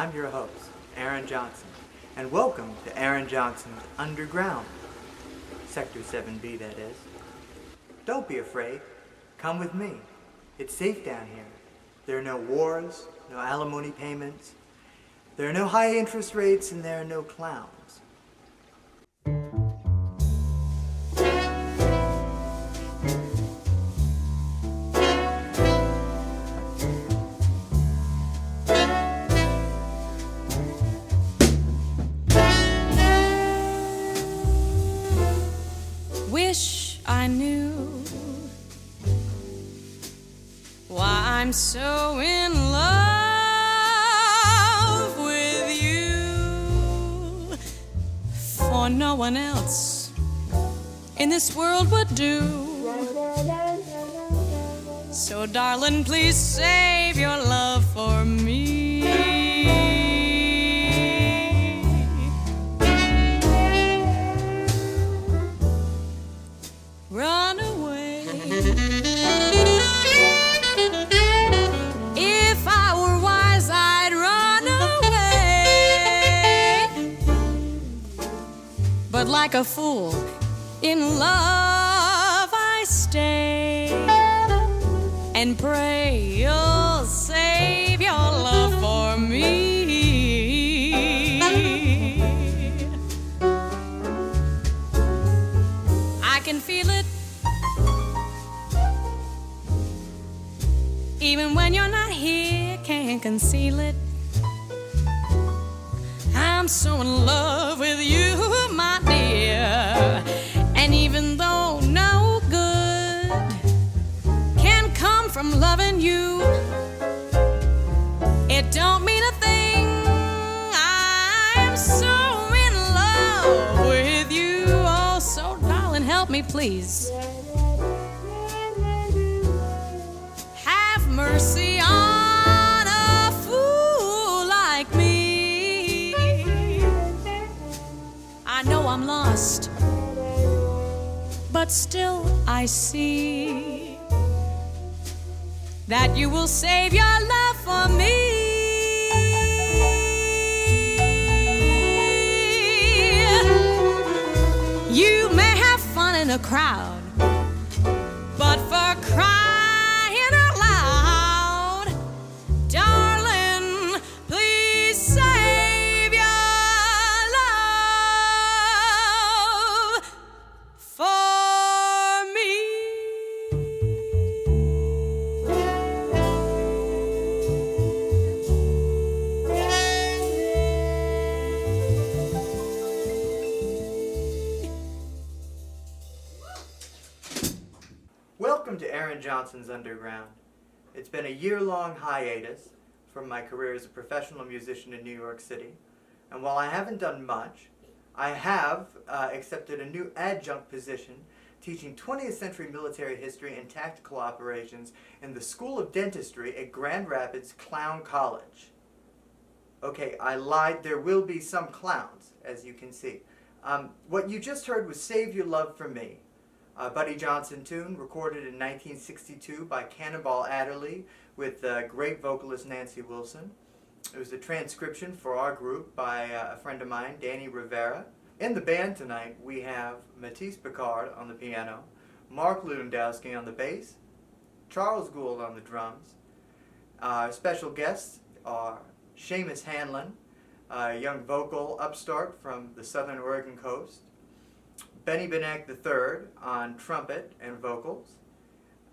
I'm your host, Aaron Johnson, and welcome to Aaron Johnson's Underground, Sector 7B that is. Don't be afraid, come with me. It's safe down here. There are no wars, no alimony payments, there are no high interest rates, and there are no clowns. Wish I knew why I'm so in love with you, for no one else in this world would do. So darling, please save your love for me. Run away. If I were wise, I'd run away. But like a fool in love, I stay and pray you'll save your love for me. I can feel it even when you're not here, can't conceal it. I'm so in love with you, my dear. And even though no good can come from loving you, it don't mean a thing. I'm so in love with you. Oh, so darling, help me please. Mercy on a fool like me. I know I'm lost, but still I see that you will save your love for me. You may have fun in a crowd, but for crying Welcome to Aaron Johnson's Underground. It's been a year-long hiatus from my career as a professional musician in New York City. And while I haven't done much, I have accepted a new adjunct position teaching 20th century military history and tactical operations in the School of Dentistry at Grand Rapids Clown College. Okay, I lied. There will be some clowns, as you can see. What you just heard was Save Your Love for Me, a Buddy Johnson tune recorded in 1962 by Cannonball Adderley with great vocalist Nancy Wilson. It was a transcription for our group by a friend of mine, Danny Rivera. In the band tonight we have Mathis Picard on the piano, Mark Lewandowski on the bass, Charles Goold on the drums. Our special guests are Shaymus Hanlin, a young vocal upstart from the southern Oregon coast, Benack III on trumpet and vocals,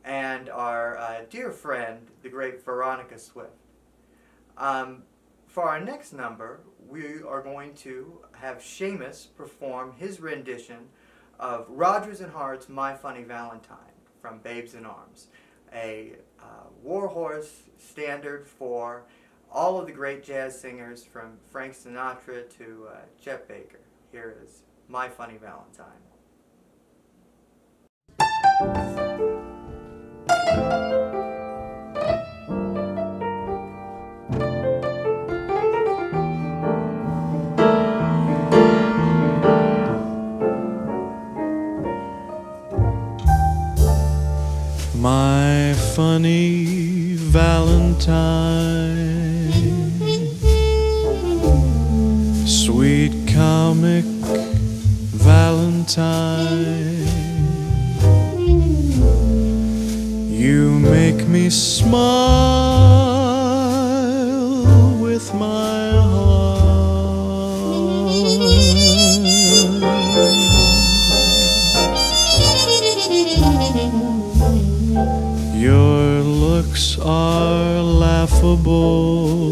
and our dear friend, the great Veronica Swift. For our next number, we are going to have Shaymus perform his rendition of Rodgers and Hart's My Funny Valentine from Babes in Arms, a warhorse standard for all of the great jazz singers from Frank Sinatra to Chet Baker. Here is My Funny Valentine. My funny Valentine, comic Valentine. You make me smile with my heart. Your looks are laughable,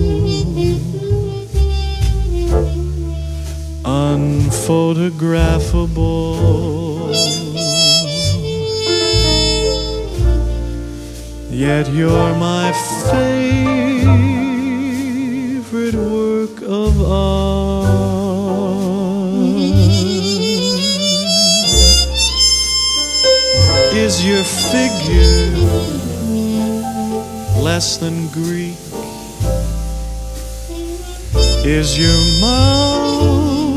unphotographable, yet you're my favorite work of art. Is your figure less than Greek? Is your mouth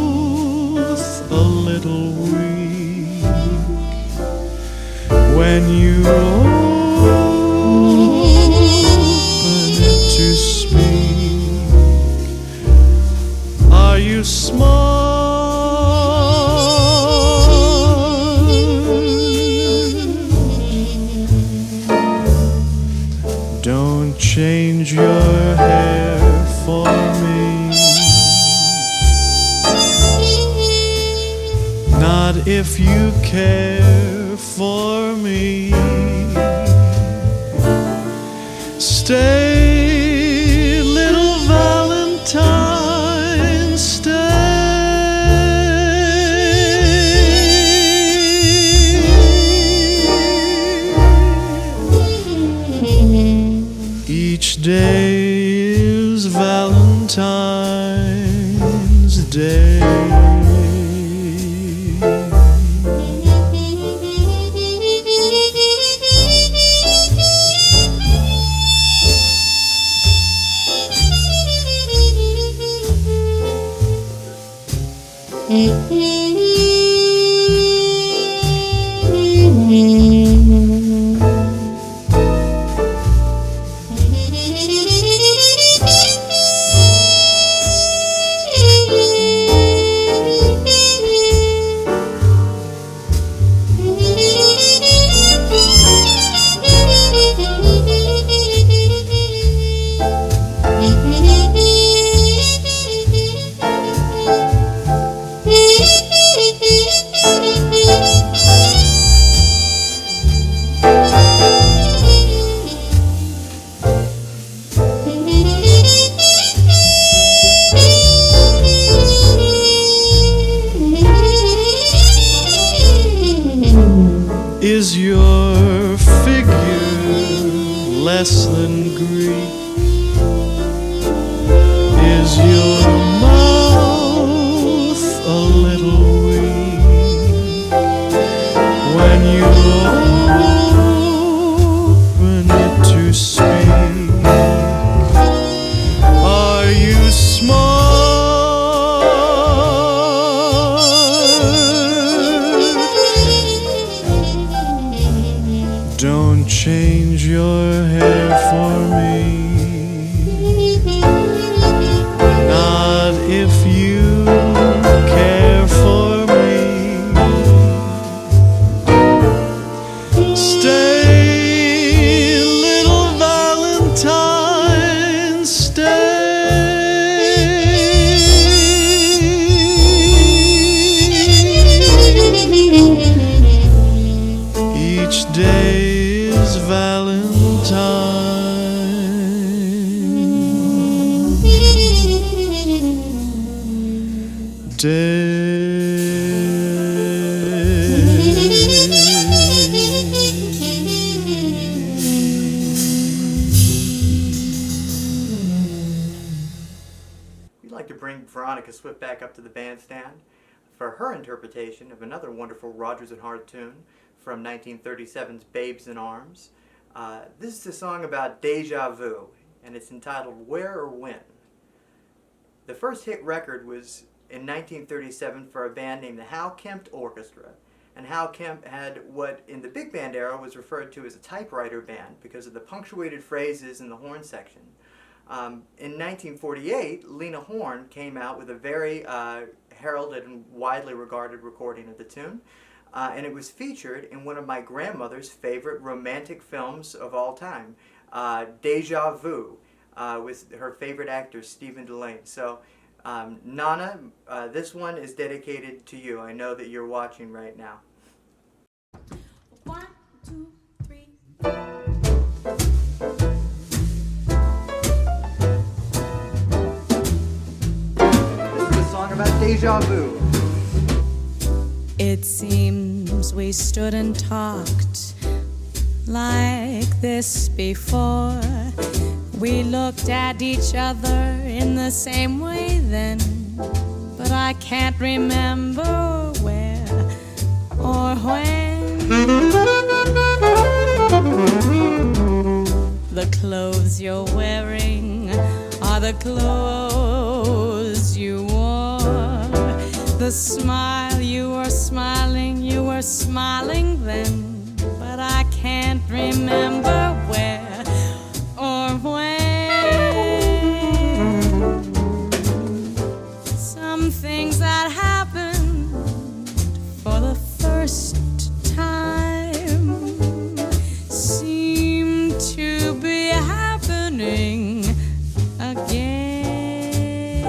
a little weak when you open it to speak? Are you smart? Don't change your hair for me, not if you care for me. Stay, little Valentine, each day is Valentine's Day. Is your figure less than Greek? Is your mouth a little weak when you open it to speak? Are you smart? Don't change your hair for me, not if you care for me. Stay, little Valentine, each day is Valentine's Day. We'd like to bring Veronica Swift back up to the bandstand for her interpretation of another wonderful Rodgers and Hart tune from 1937's Babes in Arms. This is a song about deja vu, and it's entitled Where or When. The first hit record was in 1937 for a band named the Hal Kemp Orchestra, and Hal Kemp had what in the big band era was referred to as a typewriter band because of the punctuated phrases in the horn section. In 1948, Lena Horne came out with a very heralded and widely regarded recording of the tune. And it was featured in one of my grandmother's favorite romantic films of all time, Deja Vu, with her favorite actor, Stephen Delane. So, Nana, this one is dedicated to you. I know that you're watching right now. 1, 2, 3. This is a song about deja vu. It seems we stood and talked like this before. We looked at each other in the same way then, but I can't remember where or when. The clothes you're wearing are the clothes you wore. The smile you were smiling then, but I can't remember where or when. Some things that happened for the first time seem to be happening again.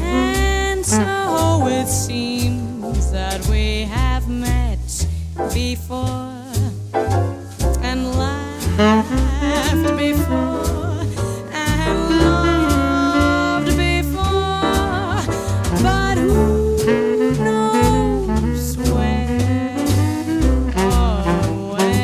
And so it seems that we have met before and laughed before and loved before, but who knows where or when.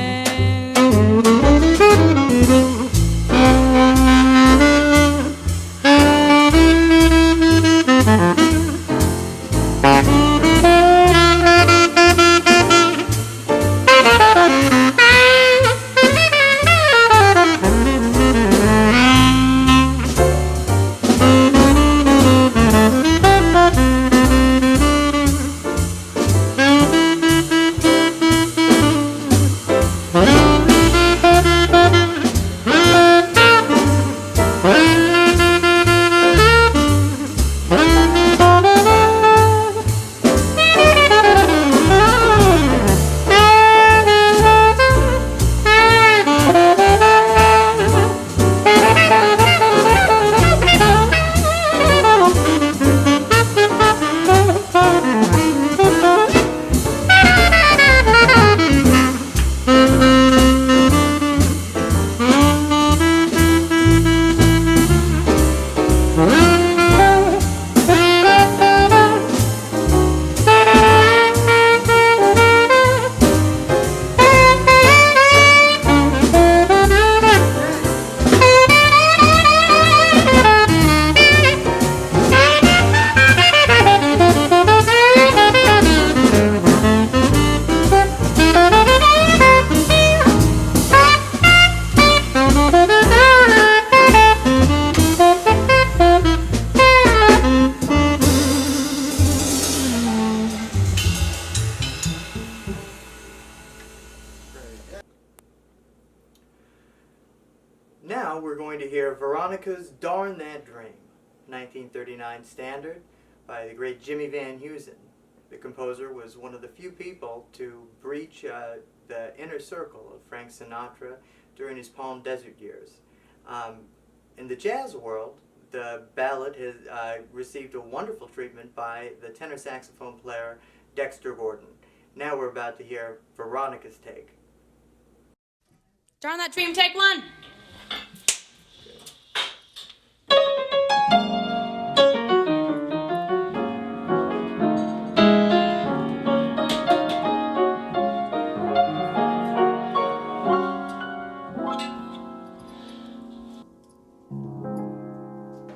Now we're going to hear Veronica's Darn That Dream, 1939 standard by the great Jimmy Van Heusen. The composer was one of the few people to breach the inner circle of Frank Sinatra during his Palm Desert years. In the jazz world, the ballad has received a wonderful treatment by the tenor saxophone player Dexter Gordon. Now we're about to hear Veronica's take. Darn That Dream, take one.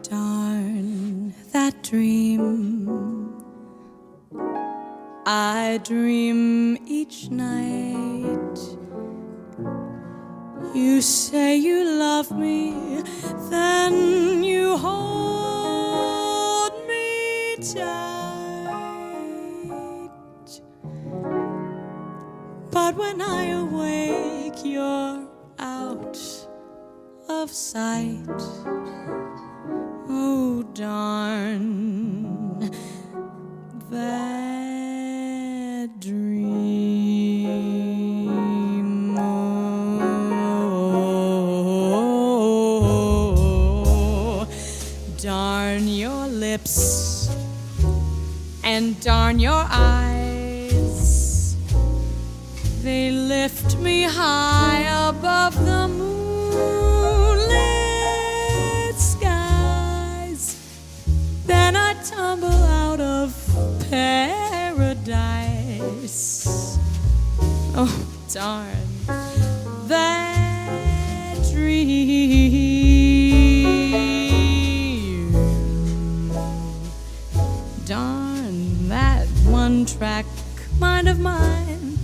Darn that dream I dream each night. You say you love me, then you hold me tight. But when I awake, you're out of sight. Oh, darn that dream. Oh, darn your lips and darn your eyes. They lift me high above the moonlit skies. Then I tumble out of paradise. Oh, darn that dream. Darn that one-track mind of mine.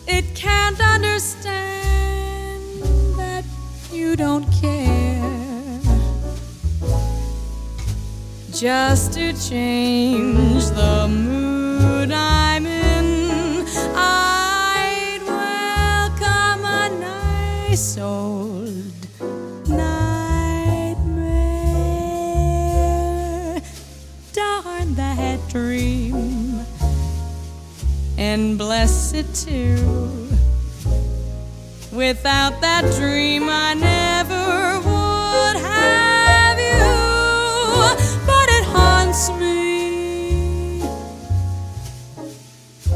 It can't understand that you don't care. Just to change the mood I'm in, I'd welcome a nice old nightmare. Darn that dream, and bless it too. Without that dream, I never would have you. But it haunts me,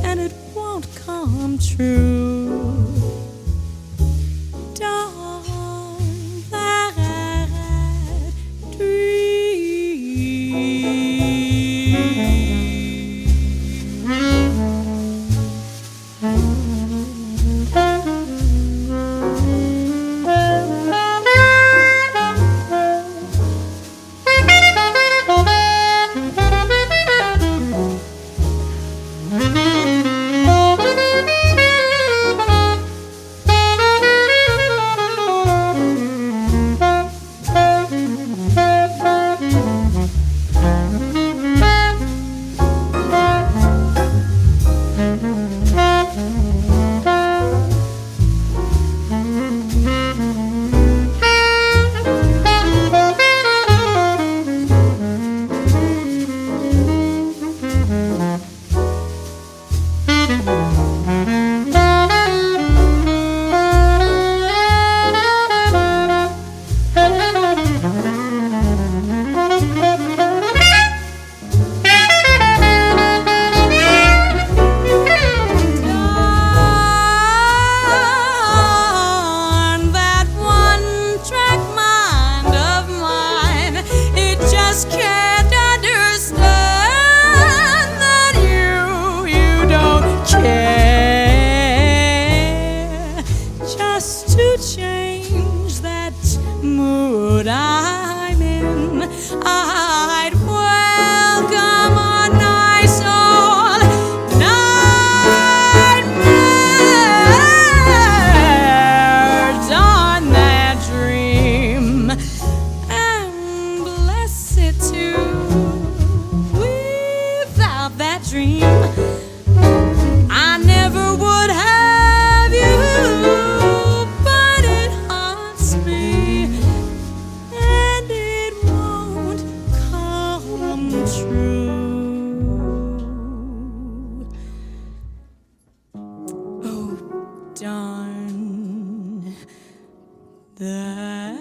and it won't come true. Darn that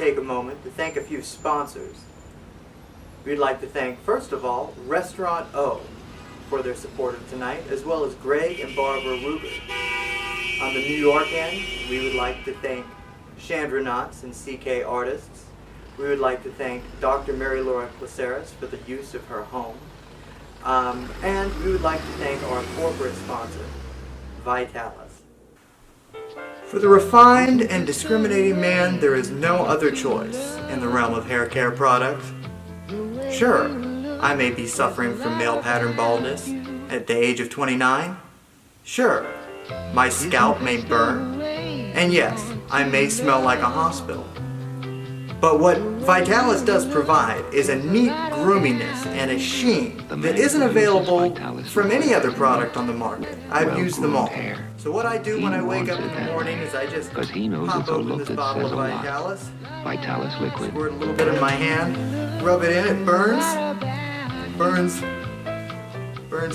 take a moment to thank a few sponsors. We'd like to thank, first of all, Restaurant O for their support of tonight, as well as Greg and Barbara Ruger. On the New York end, we would like to thank Chandra Knotts and CK Artists. We would like to thank Dr. Mary Laura Placeres for the use of her home. And we would like to thank our corporate sponsor, Vitalis. For the refined and discriminating man, there is no other choice in the realm of hair care products. Sure, I may be suffering from male pattern baldness, At the age of 29? Sure, my scalp may burn, and yes, I may smell like a hospital. But what Vitalis does provide is a neat groominess and a sheen that isn't available from any other product on the market. I've used them all. So what I do when I wake up in the morning is I just pop open this bottle of Vitalis, Liquid. squirt a little bit in my hand, rub it in, it burns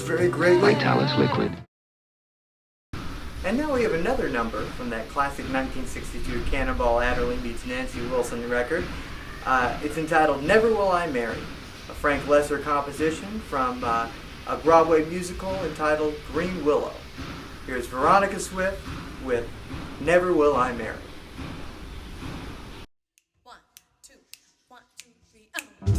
very greatly. Vitalis Liquid. And now we have another number from that classic 1962 Cannonball Adderley meets Nancy Wilson record. It's entitled Never Will I Marry, a Frank Lesser composition from a Broadway musical entitled Green Willow. Here's Veronica Swift with Never Will I Marry. 1, 2, 1, 2, 3, oh.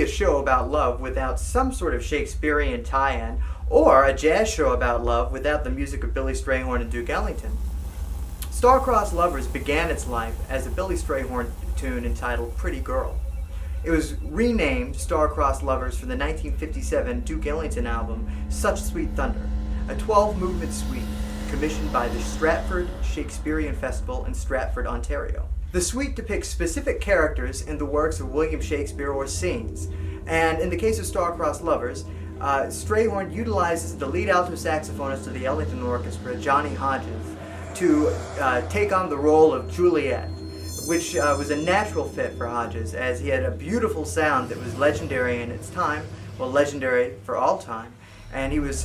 Show about love without some sort of Shakespearean tie-in, or a jazz show about love without the music of Billy Strayhorn and Duke Ellington. Star-Crossed Lovers began its life as a Billy Strayhorn tune entitled Pretty Girl. It was renamed Star-Crossed Lovers for the 1957 Duke Ellington album Such Sweet Thunder, a 12-movement suite commissioned by the Stratford Shakespearean Festival in Stratford, Ontario. The suite depicts specific characters in the works of William Shakespeare or scenes, and in the case of Star-Crossed Lovers, Strayhorn utilizes the lead alto saxophonist of the Ellington Orchestra, Johnny Hodges, to take on the role of Juliet, which was a natural fit for Hodges, as he had a beautiful sound that was legendary in its time, well, legendary for all time, and he was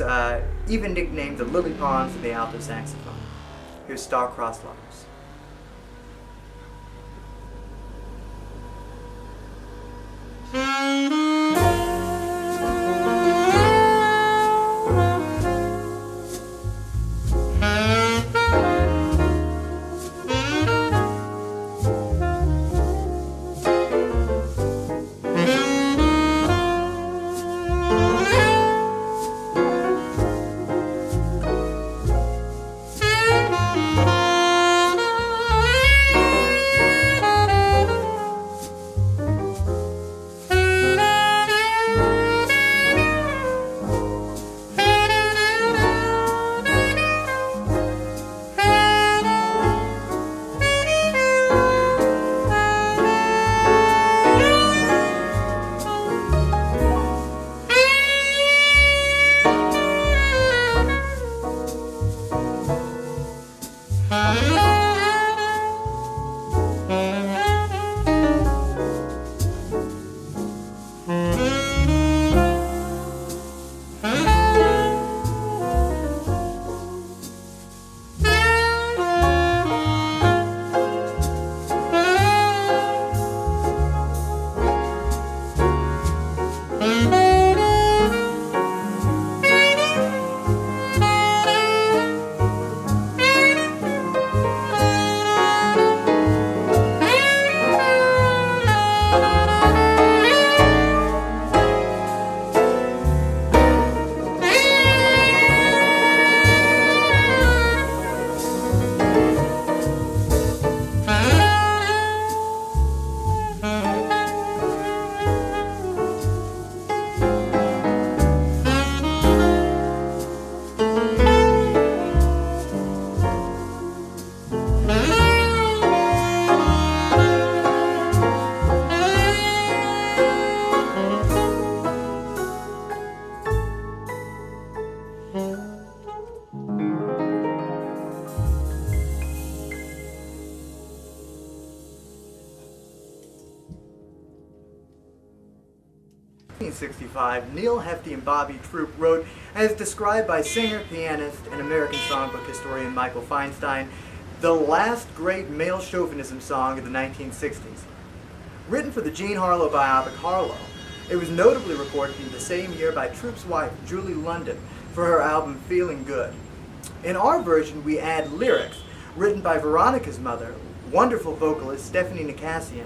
even nicknamed the Lily Pons of the alto saxophone. Here's Star-Crossed Lovers. 1965, Neil Hefti and Bobby Troup wrote, as described by singer, pianist, and American songbook historian Michael Feinstein, the last great male chauvinism song of the 1960s. Written for the Jean Harlow biopic Harlow, it was notably recorded in the same year by Troup's wife, Julie London, for her album Feeling Good. In our version, we add lyrics written by Veronica's mother, wonderful vocalist Stephanie Nicasian,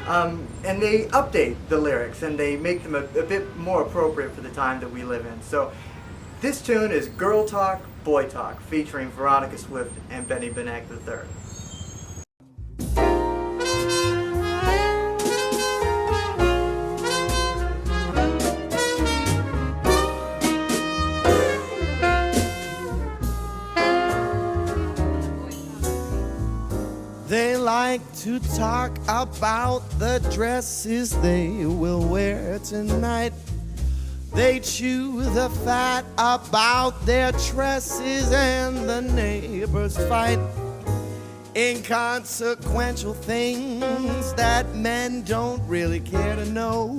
and they update the lyrics and they make them a bit more appropriate for the time that we live in. So this tune is Girl Talk, Boy Talk, featuring Veronica Swift and Benack III. They like to talk about the dresses they will wear tonight. They chew the fat about their tresses and the neighbors fight. Inconsequential things that men don't really care to know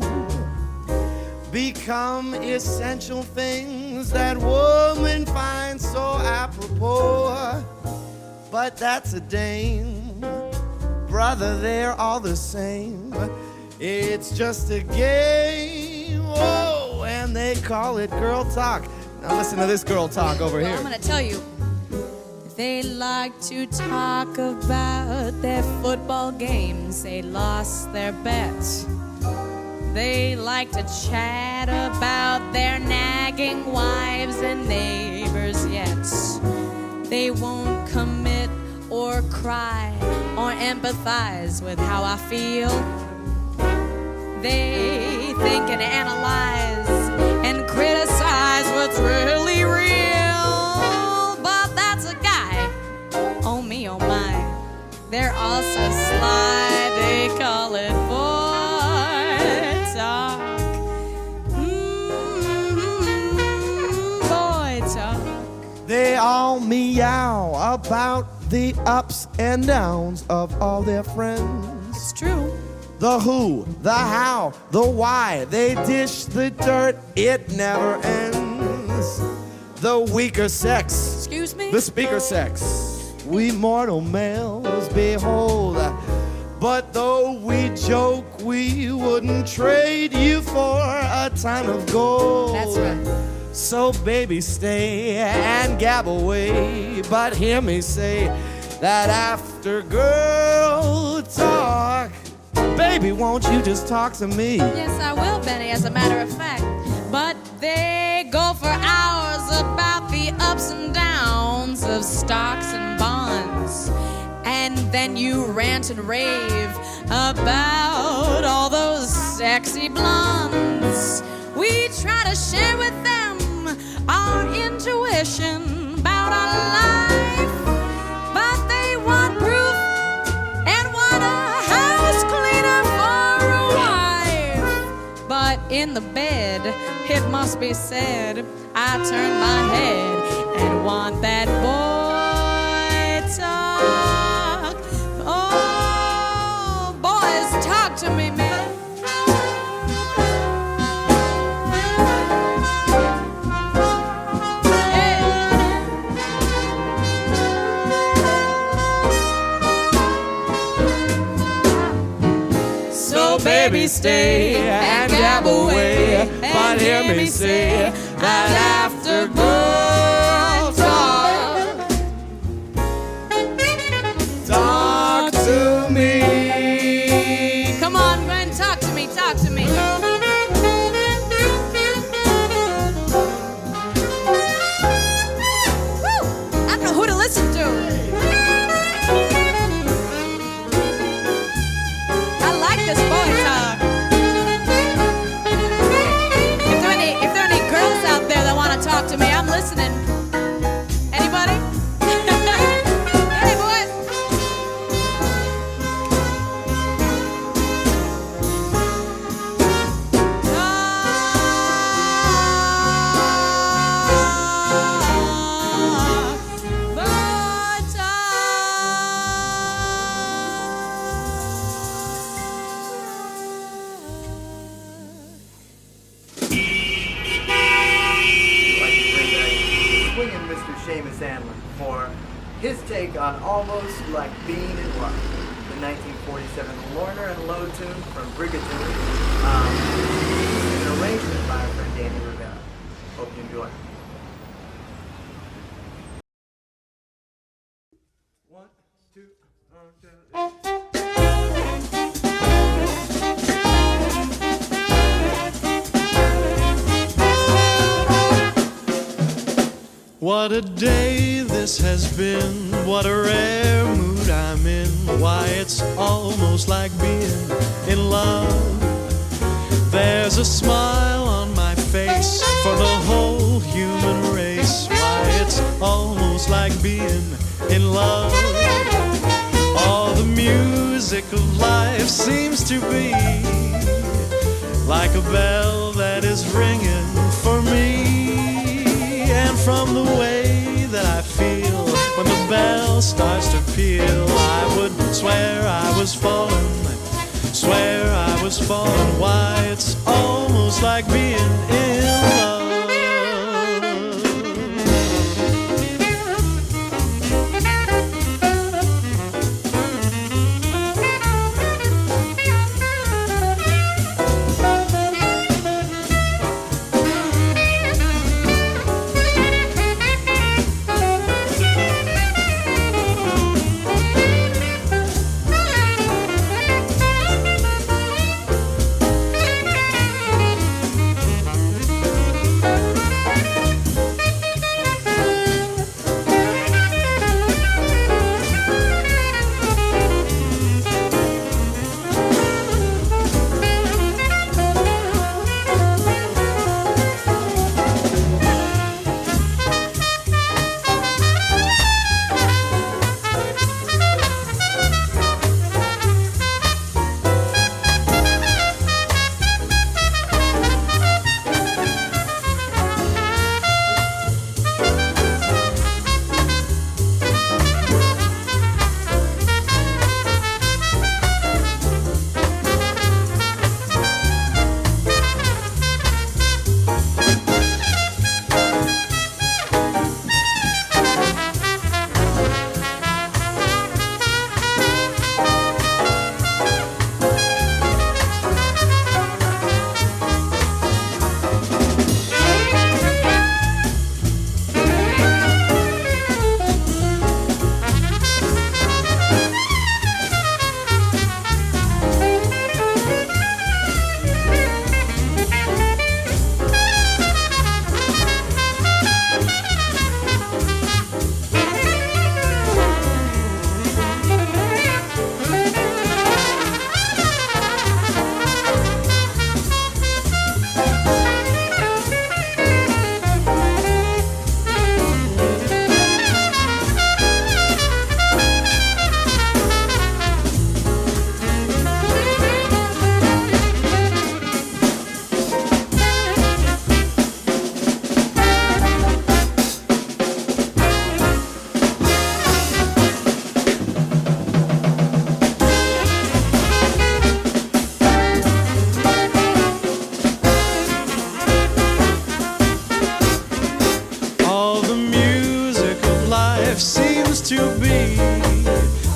become essential things that women find so apropos. But that's a dame. Brother, they're all the same. It's just a game. Oh, and they call it girl talk. Now listen to this girl talk over here. I'm gonna tell you. They like to talk about their football games. They lost their bets. They like to chat about their nagging wives and neighbors yet. They won't commit or cry or empathize with how I feel. They think and analyze and criticize what's really real. But that's a guy, oh me, oh my. They're also sly, they call it boy talk. Boy talk. They all meow about the ups and downs of all their friends. It's true. The who, the how, the why. They dish the dirt, it never ends. The weaker sex, Excuse me? the speaker sex, we mortal males behold. But though we joke, we wouldn't trade you for a ton of gold. That's right. So baby, stay and gab away, but hear me say that after girl talk, baby, won't you just talk to me? Yes, I will, Benny, as a matter of fact. But they go for hours about the ups and downs of stocks and bonds. And then you rant and rave about all those sexy blondes. We try to share with them our intuition about our life, but they want proof and want a house cleaner for a wife. But in the bed, it must be said, I turn my head and want that boy talk. Oh, boys, talk to me, man. Baby, stay and gab away, but hear me say that after girl talk to me. Come on, man, talk to me, talk to me. Woo! I don't know who to listen to. I like this boy talk. If there are any girls out there that want to talk to me, I'm listening. swinging Mr. Shaymus Hanlin for his take on Almost Like Being in Love, the 1947 Lorner and Low tune from Brigatoon, an arrangement by our friend Danny Rivera. Hope you enjoy. One, two, What a day this has been, what a rare mood I'm in. Why, it's almost like being in love. There's a smile on my face for the whole human race. Why, it's almost like being in love. All the music of life seems to be like a bell that is ringing for me. And from the way that I feel when the bell starts to peal, I would swear I was falling, swear I was falling. Why, it's almost like being in love.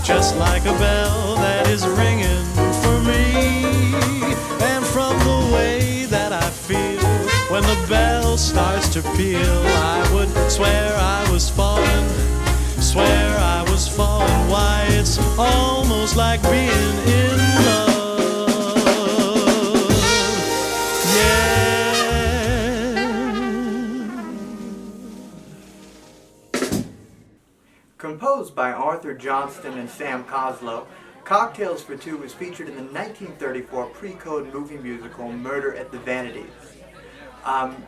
Just like a bell that is ringing for me. And from the way that I feel when the bell starts to peal, I would swear I was falling, swear I was falling. Why, it's almost like being in love. Yeah. Composed by Arthur Johnston and Sam Coslow, Cocktails for Two was featured in the 1934 pre-code movie musical Murder at the Vanities.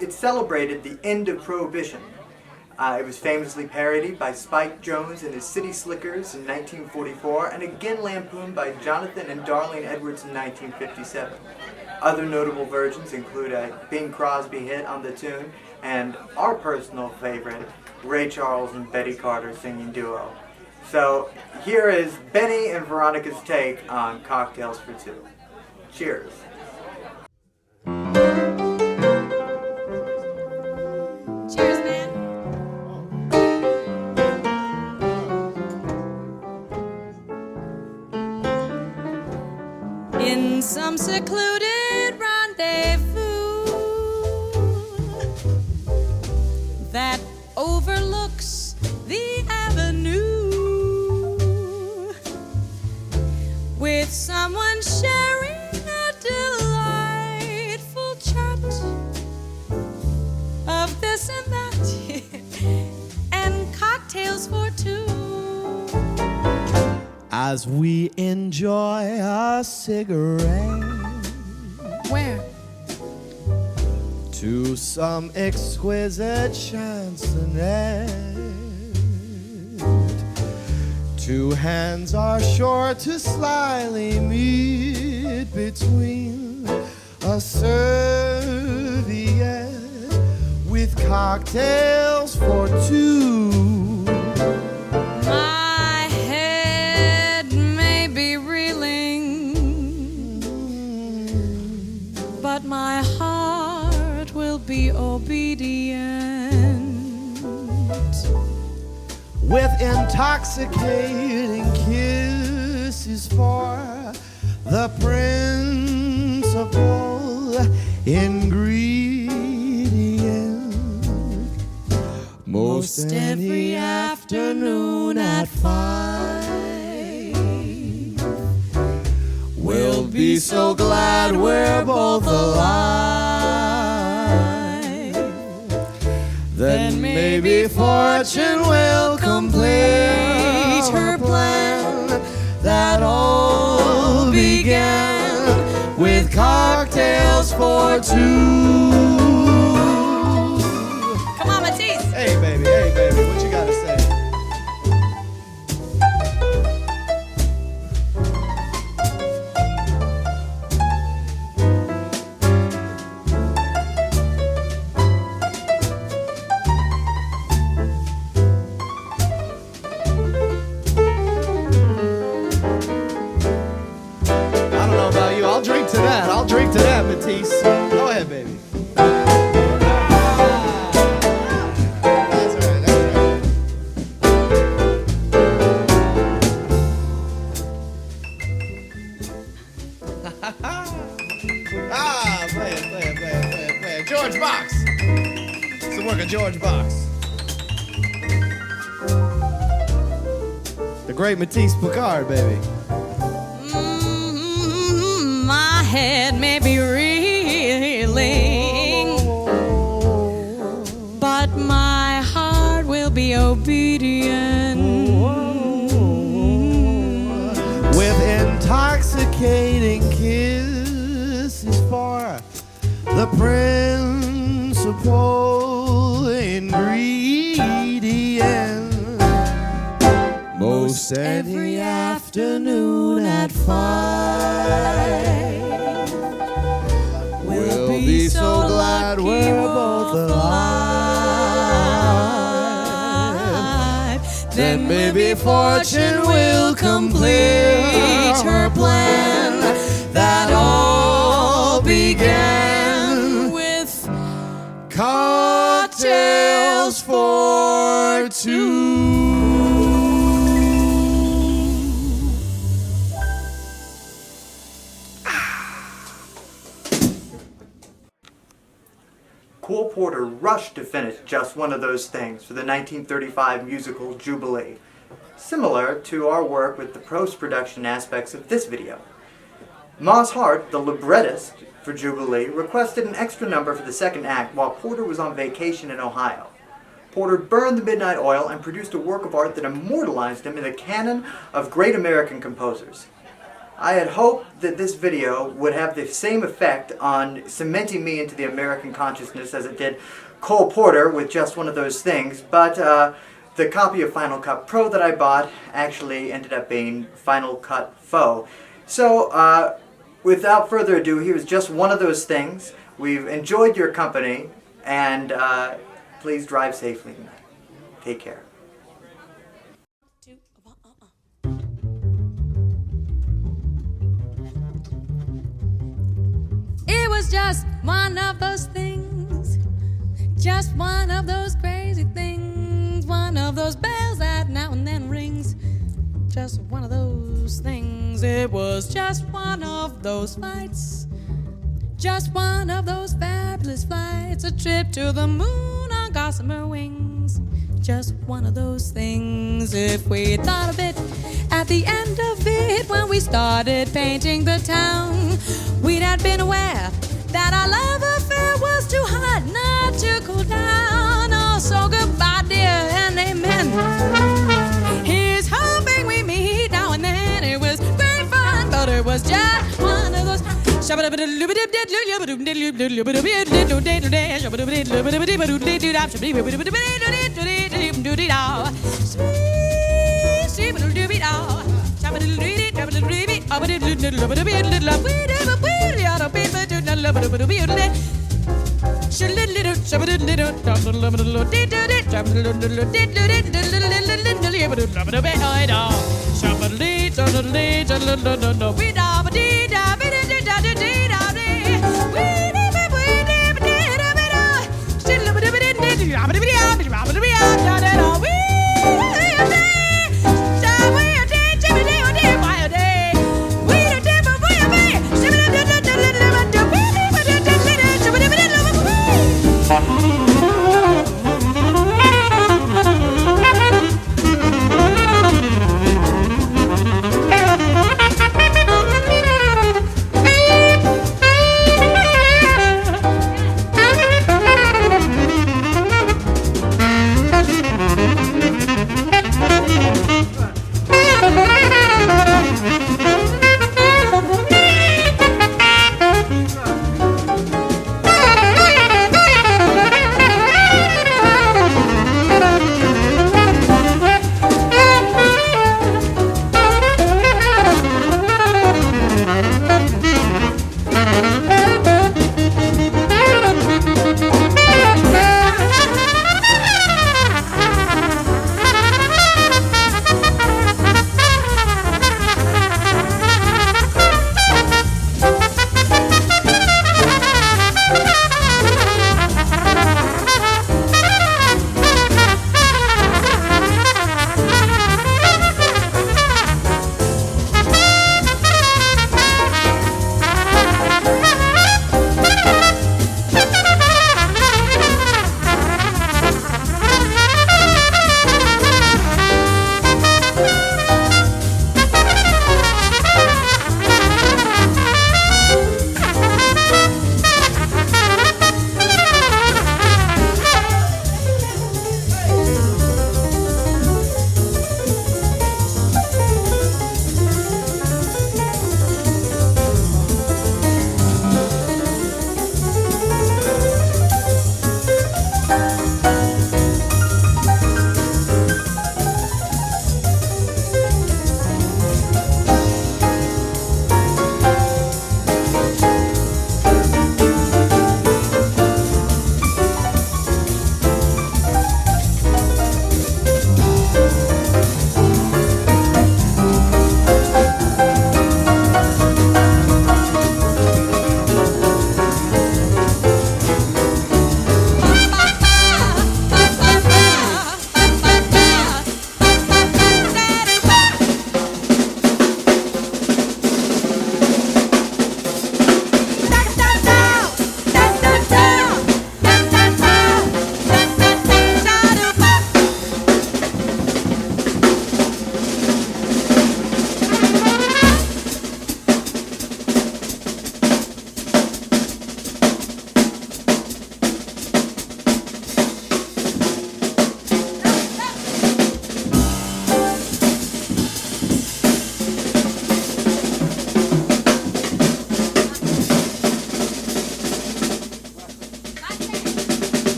It celebrated the end of Prohibition. It was famously parodied by Spike Jones and his City Slickers in 1944, and again lampooned by Jonathan and Darlene Edwards in 1957. Other notable versions include a Bing Crosby hit on the tune, and our personal favorite, Ray Charles and Betty Carter singing duo. So here is Benny and Veronica's take on Cocktails for Two. Cheers. Cheers, man. some secluded rendezvous that overlooks the avenue, with someone sharing a delightful chat of this and that, and cocktails for two. As we enjoy a cigarette. Where? To some exquisite chansonette. Two hands are sure to slyly meet between a serviette with cocktails for two. My head may be reeling, but my heart will be obedient. With intoxicating kisses for the principal ingredient. Most any afternoon at 5, we'll be so glad we're both alive. Then maybe fortune will complete her plan that all began with cocktails for two. Come on, Mathis. Hey baby, what you gotta say? I'll drink to that, Mathis. Go ahead, baby. That's all right. Play it. George Box. It's the work of George Box. The great Mathis Picard, baby. My head may be reeling, but my heart will be obedient. With intoxicating kisses for the principal ingredient. Most every afternoon at 5, we'll be so glad we're both alive. Then maybe fortune will complete her plan that all began with cocktails for two. Cole Porter rushed to finish Just One of Those Things for the 1935 musical Jubilee, similar to our work with the post-production aspects of this video. Moss Hart, the librettist for Jubilee, requested an extra number for the second act while Porter was on vacation in Ohio. Porter burned the midnight oil and produced a work of art that immortalized him in the canon of great American composers. I had hoped that this video would have the same effect on cementing me into the American consciousness as it did Cole Porter with Just One of Those Things, but the copy of Final Cut Pro that I bought actually ended up being Final Cut Faux. So, without further ado, here's Just One of Those Things. We've enjoyed your company, and please drive safely tonight. Take care. It was just one of those things, just one of those crazy things, one of those bells that now and then rings. just one of those things. It was just one of those flights, just one of those fabulous flights, a trip to the moon on gossamer wings. Just one of those things. If we thought of it at the end of it, when we started painting the town, we'd have been aware that our love affair was too hot not to cool down. Oh, so goodbye, dear, and amen. He's hoping we meet now and then. It was great fun, but it was just one of those.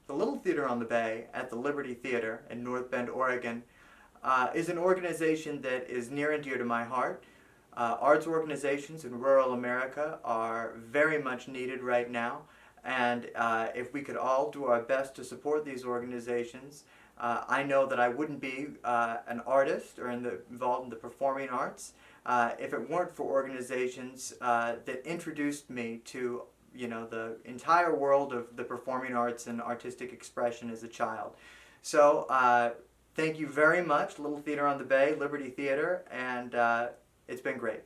The Little Theater on the Bay at the Liberty Theater in North Bend, Oregon, is an organization that is near and dear to my heart. Arts organizations in rural America are very much needed right now, and if we could all do our best to support these organizations, I know that I wouldn't be an artist or involved in the performing arts if it weren't for organizations that introduced me to the entire world of the performing arts and artistic expression as a child. So thank you very much, Little Theater on the Bay, Liberty Theater, and it's been great.